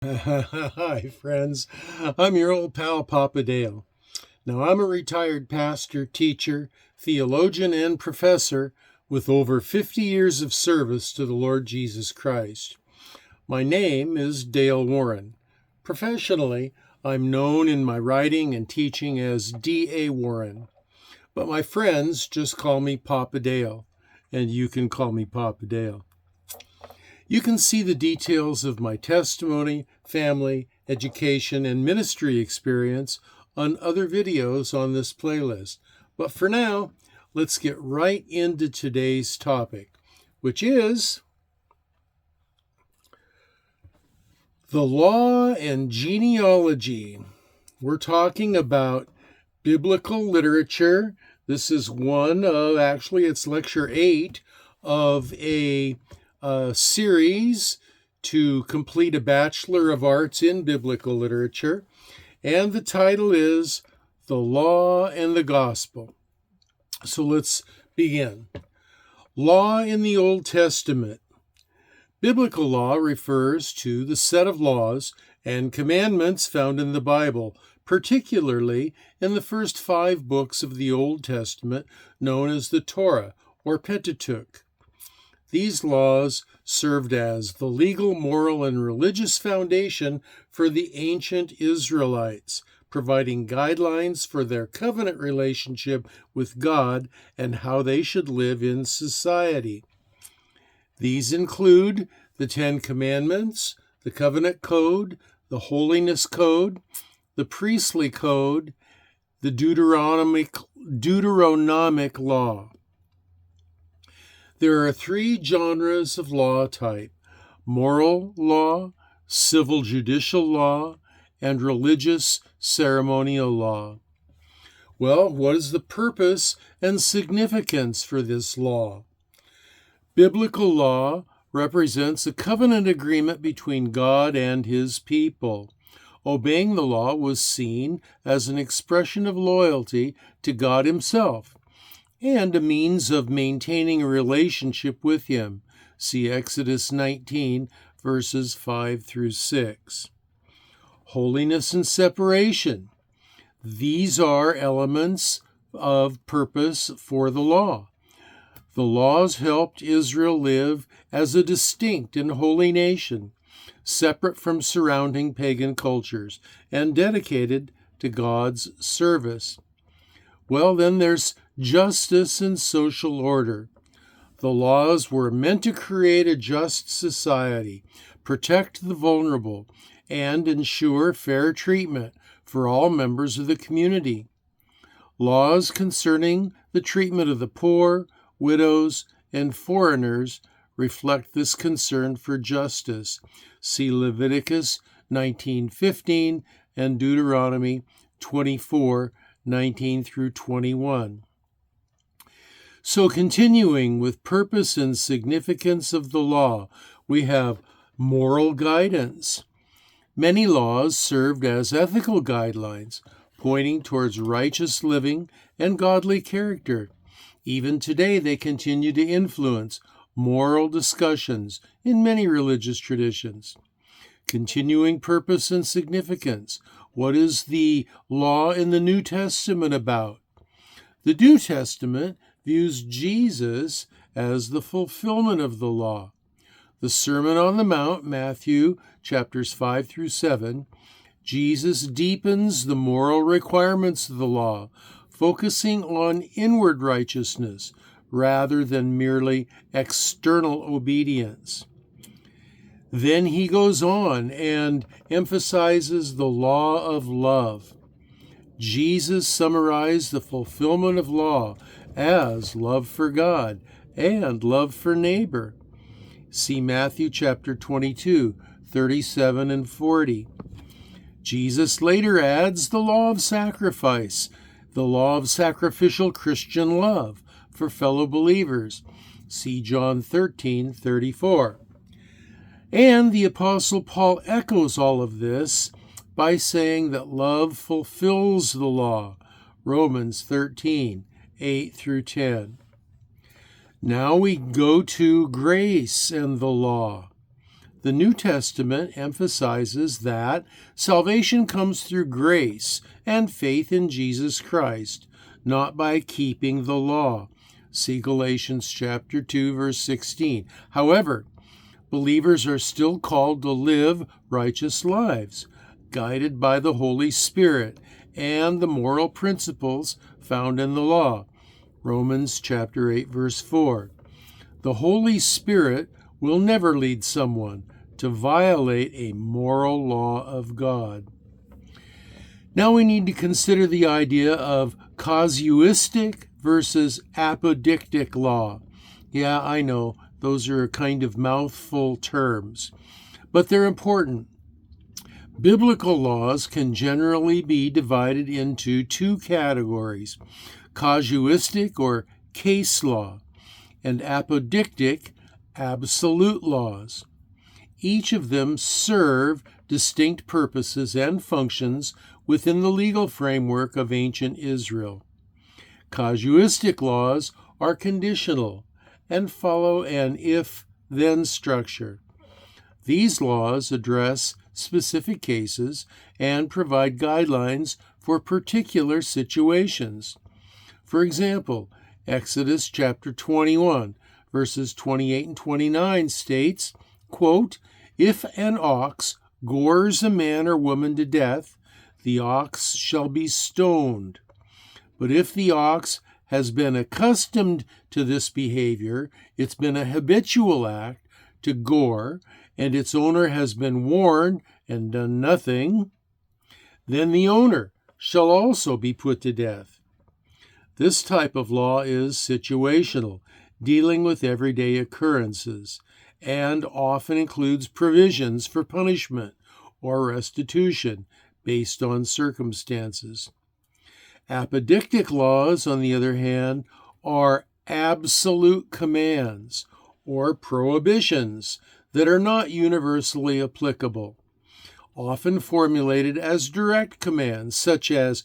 Hi, friends. I'm your old pal, Papa Dale. Now, I'm a retired pastor, teacher, theologian, and professor with over 50 years of service to the Lord Jesus Christ. My name is Dale Warren. Professionally, I'm known in my writing and teaching as D.A. Warren, but my friends just call me Papa Dale, and you can call me Papa Dale. You can see the details of my testimony, family, education, and ministry experience on other videos on this playlist. But for now, let's get right into today's topic, which is the law and genealogy. We're talking about biblical literature. This is it's lecture 8 of a series to complete a Bachelor of Arts in Biblical Literature, and the title is The Law and the Gospel. So let's begin. Law in the Old Testament. Biblical law refers to the set of laws and commandments found in the Bible, particularly in the first 5 books of the Old Testament known as the Torah or Pentateuch. These laws served as the legal, moral, and religious foundation for the ancient Israelites, providing guidelines for their covenant relationship with God and how they should live in society. These include the 10 Commandments, the Covenant Code, the Holiness Code, the Priestly Code, the Deuteronomic Law. There are 3 genres of law type: moral law, civil-judicial law, and religious-ceremonial law. Well, what is the purpose and significance for this law? Biblical law represents a covenant agreement between God and His people. Obeying the law was seen as an expression of loyalty to God Himself and a means of maintaining a relationship with Him. See Exodus 19, verses 5 through 6. Holiness and separation. These are elements of purpose for the law. The laws helped Israel live as a distinct and holy nation, separate from surrounding pagan cultures, and dedicated to God's service. Well, then there's justice and social order. The laws were meant to create a just society, protect the vulnerable, and ensure fair treatment for all members of the community. Laws concerning the treatment of the poor, widows, and foreigners reflect this concern for justice. See Leviticus 19:15 and Deuteronomy 24:19 through 21. So continuing with purpose and significance of the law, we have moral guidance. Many laws served as ethical guidelines, pointing towards righteous living and godly character. Even today, they continue to influence moral discussions in many religious traditions. Continuing purpose and significance. What is the law in the New Testament about? The New Testament views Jesus as the fulfillment of the law. The Sermon on the Mount, Matthew chapters 5 through 7, Jesus deepens the moral requirements of the law, focusing on inward righteousness rather than merely external obedience. Then he goes on and emphasizes the law of love. Jesus summarized the fulfillment of law as love for God and love for neighbor. See Matthew chapter 22, 37 and 40. Jesus later adds the law of sacrifice, the law of sacrificial Christian love for fellow believers. See John 13:34. And the Apostle Paul echoes all of this by saying that love fulfills the law. Romans 13:8 through 10. Now we go to grace and the law. The New Testament emphasizes that salvation comes through grace and faith in Jesus Christ, not by keeping the law. See Galatians chapter 2, verse 16. However, believers are still called to live righteous lives, guided by the Holy Spirit and the moral principles found in the law. Romans chapter 8, verse 4. The Holy Spirit will never lead someone to violate a moral law of God. Now we need to consider the idea of casuistic versus apodictic law. Yeah, I know, those are a kind of mouthful terms, but they're important. Biblical laws can generally be divided into two categories: casuistic or case law, and apodictic, absolute laws. Each of them serve distinct purposes and functions within the legal framework of ancient Israel. Casuistic laws are conditional and follow an if-then structure. These laws address specific cases and provide guidelines for particular situations. For example, Exodus chapter 21, verses 28 and 29 states, quote, "If an ox gores a man or woman to death, the ox shall be stoned. But if the ox has been accustomed to this behavior, it's been a habitual act to gore, and its owner has been warned and done nothing, then the owner shall also be put to death." This type of law is situational, dealing with everyday occurrences, and often includes provisions for punishment or restitution based on circumstances. Apodictic laws, on the other hand, are absolute commands or prohibitions that are not universally applicable, often formulated as direct commands such as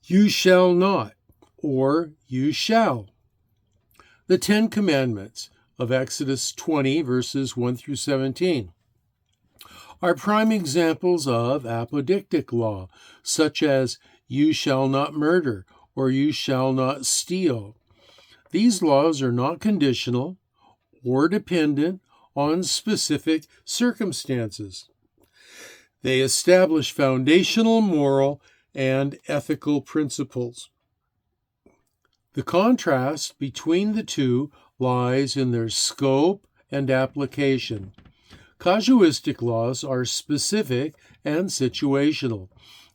"you shall not" or "you shall." The 10 Commandments of Exodus 20, verses 1 through 17, are prime examples of apodictic law, such as "you shall not murder" or "you shall not steal." These laws are not conditional or dependent on specific circumstances. They establish foundational moral and ethical principles. The contrast between the two lies in their scope and application. Casuistic laws are specific and situational,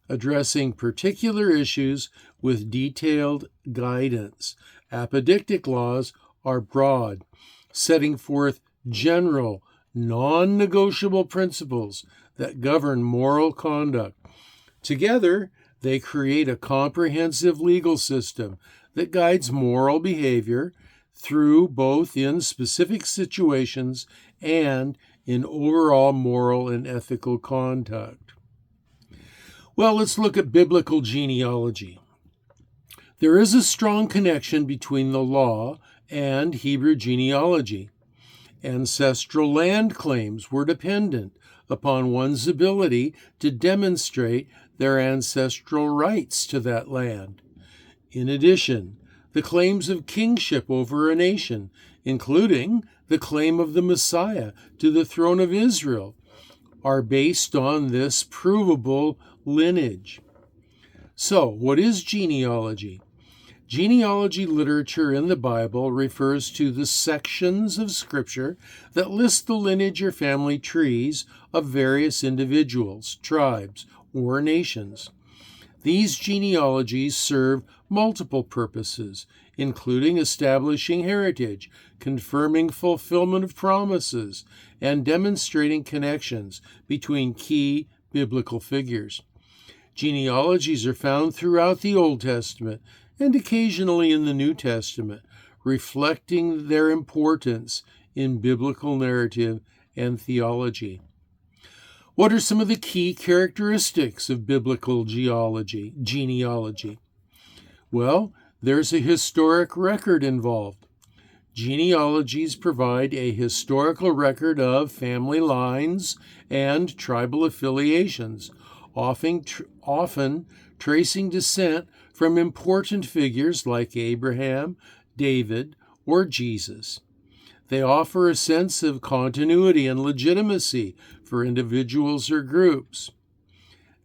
addressing particular issues with detailed guidance. Apodictic laws are broad, setting forth general, non-negotiable principles that govern moral conduct. Together, they create a comprehensive legal system that guides moral behavior through both in specific situations and in overall moral and ethical conduct. Well, let's look at biblical genealogy. There is a strong connection between the law and Hebrew genealogy. Ancestral land claims were dependent upon one's ability to demonstrate their ancestral rights to that land. In addition, the claims of kingship over a nation, including the claim of the Messiah to the throne of Israel, are based on this provable lineage. So, what is genealogy? Genealogy literature in the Bible refers to the sections of Scripture that list the lineage or family trees of various individuals, tribes, or nations. These genealogies serve multiple purposes, including establishing heritage, confirming fulfillment of promises, and demonstrating connections between key biblical figures. Genealogies are found throughout the Old Testament and occasionally in the New Testament, reflecting their importance in biblical narrative and theology. What are some of the key characteristics of biblical genealogy? Well, there's a historic record involved. Genealogies provide a historical record of family lines and tribal affiliations, often tracing descent from important figures like Abraham, David, or Jesus. They offer a sense of continuity and legitimacy for individuals or groups.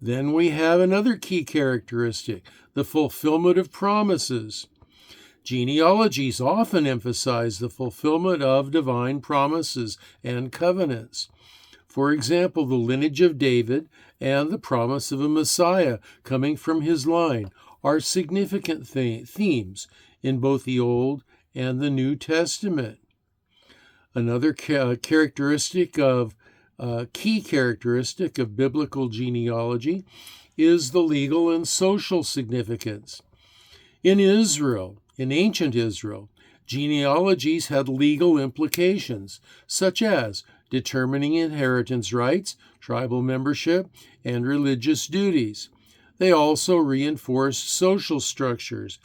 Then we have another key characteristic, the fulfillment of promises. Genealogies often emphasize the fulfillment of divine promises and covenants. For example, the lineage of David and the promise of a Messiah coming from his line are significant themes in both the Old and the New Testament. Another key characteristic of biblical genealogy is the legal and social significance. In ancient Israel, genealogies had legal implications, such as determining inheritance rights, tribal membership, and religious duties. They also reinforced social structures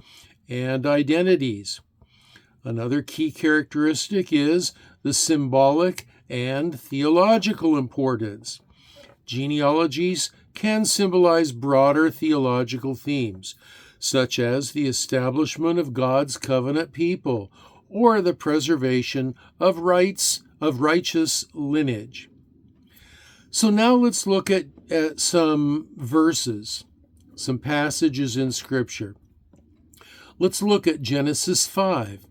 and identities. Another key characteristic is the symbolic and theological importance. Genealogies can symbolize broader theological themes, such as the establishment of God's covenant people or the preservation of righteous lineage. So now let's look at some verses, some passages in Scripture. Let's look at Genesis 5.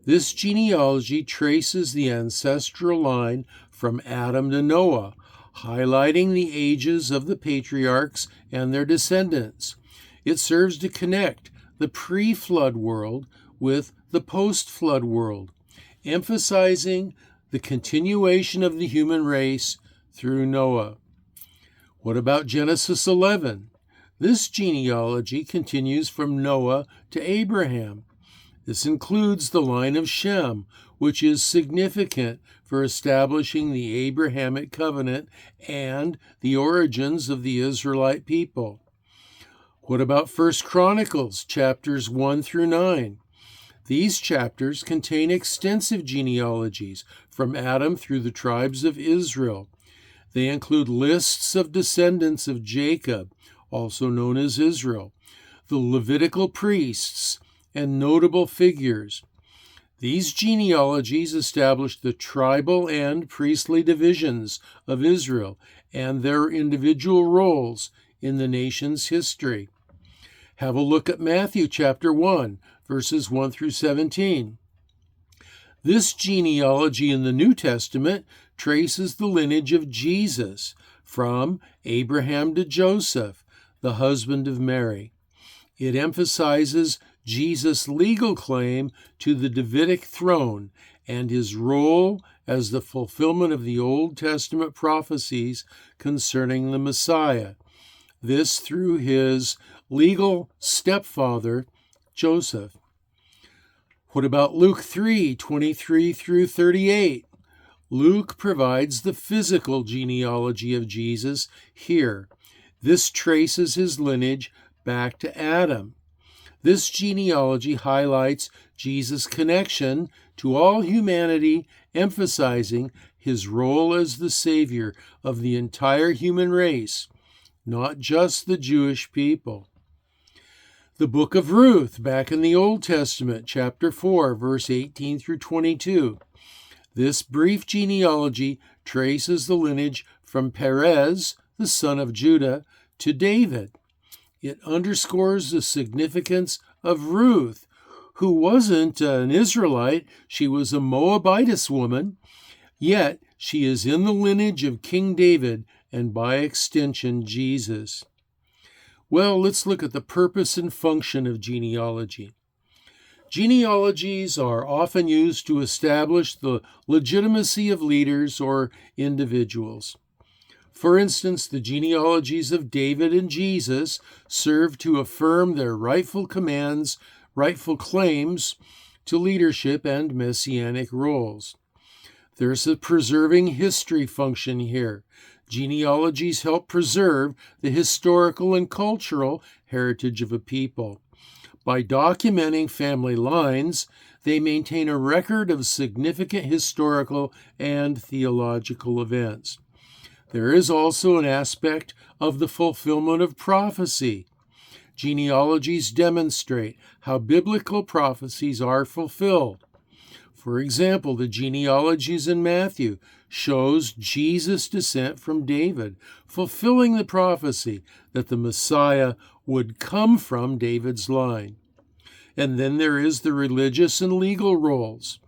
This genealogy traces the ancestral line from Adam to Noah, highlighting the ages of the patriarchs and their descendants. It serves to connect the pre-flood world with the post-flood world, emphasizing the continuation of the human race through Noah. What about Genesis 11? This genealogy continues from Noah to Abraham. This includes the line of Shem, which is significant for establishing the Abrahamic covenant and the origins of the Israelite people. What about 1 Chronicles, chapters 1 through 9? These chapters contain extensive genealogies from Adam through the tribes of Israel. They include lists of descendants of Jacob, also known as Israel, the Levitical priests, and notable figures. These genealogies establish the tribal and priestly divisions of Israel and their individual roles in the nation's history. Have a look at Matthew chapter 1, verses 1 through 17. This genealogy in the New Testament traces the lineage of Jesus from Abraham to Joseph, the husband of Mary. It emphasizes Jesus' legal claim to the Davidic throne and his role as the fulfillment of the Old Testament prophecies concerning the Messiah. This through his legal stepfather, Joseph. What about Luke 3:23 through 38? Luke provides the physical genealogy of Jesus here. This traces his lineage back to Adam. This genealogy highlights Jesus' connection to all humanity, emphasizing his role as the Savior of the entire human race, not just the Jewish people. The book of Ruth, back in the Old Testament, chapter 4, verse 18 through 22. This brief genealogy traces the lineage from Perez, the son of Judah, to David. It underscores the significance of Ruth, who wasn't an Israelite. She was a Moabitess woman, yet she is in the lineage of King David and by extension Jesus. Well, let's look at the purpose and function of genealogy. Genealogies are often used to establish the legitimacy of leaders or individuals. For instance, the genealogies of David and Jesus serve to affirm their rightful claims to leadership and messianic roles. There's a preserving history function here. Genealogies help preserve the historical and cultural heritage of a people. By documenting family lines, They maintain a record of significant historical and theological events. There is also an aspect of the fulfillment of prophecy. Genealogies demonstrate how biblical prophecies are fulfilled. For example, the genealogies in Matthew shows Jesus' descent from David, fulfilling the prophecy that the Messiah would come from David's line. And then there is the religious and legal roles.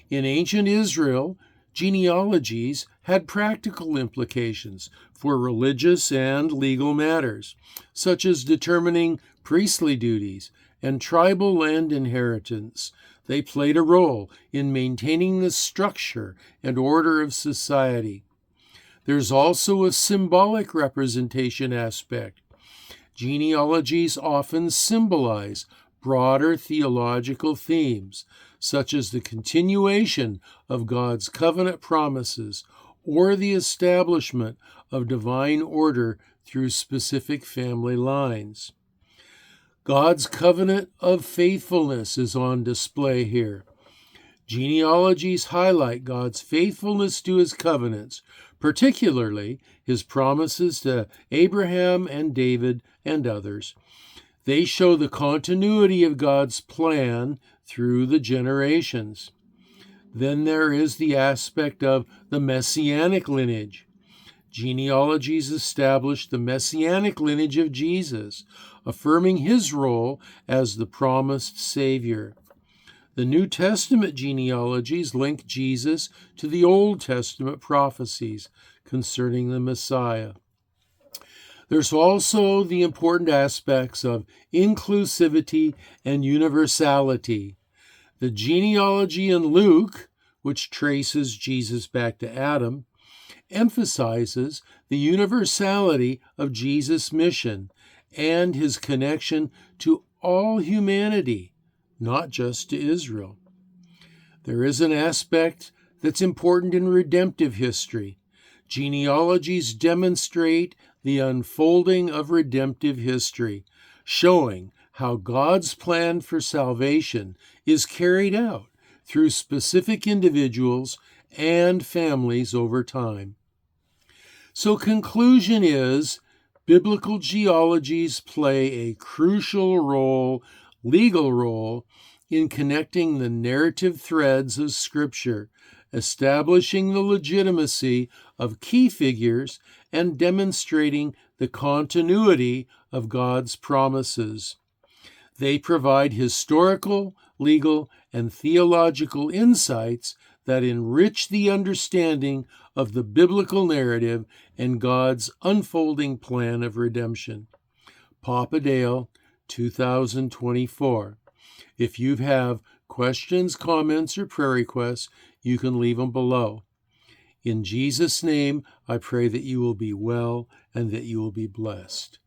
In ancient Israel, genealogies had practical implications for religious and legal matters, such as determining priestly duties and tribal land inheritance. They played a role in maintaining the structure and order of society. There's also a symbolic representation aspect. Genealogies often symbolize broader theological themes, such as the continuation of God's covenant promises or the establishment of divine order through specific family lines. God's covenant of faithfulness is on display here. Genealogies highlight God's faithfulness to his covenants, particularly his promises to Abraham and David and others. They show the continuity of God's plan through the generations. Then there is the aspect of the messianic lineage. Genealogies establish the messianic lineage of Jesus, affirming his role as the promised Savior. The New Testament genealogies link Jesus to the Old Testament prophecies concerning the Messiah. There's also the important aspects of inclusivity and universality. The genealogy in Luke, which traces Jesus back to Adam, emphasizes the universality of Jesus' mission and his connection to all humanity, not just to Israel. There is an aspect that's important in redemptive history. Genealogies demonstrate the unfolding of redemptive history, showing how God's plan for salvation is carried out through specific individuals and families over time. So conclusion is, biblical genealogies play a crucial role, legal role, in connecting the narrative threads of Scripture, establishing the legitimacy of key figures and demonstrating the continuity of God's promises. They provide historical, legal, and theological insights that enrich the understanding of the biblical narrative and God's unfolding plan of redemption. Papa Dale, 2024. If you have questions, comments, or prayer requests, you can leave them below. In Jesus' name, I pray that you will be well and that you will be blessed.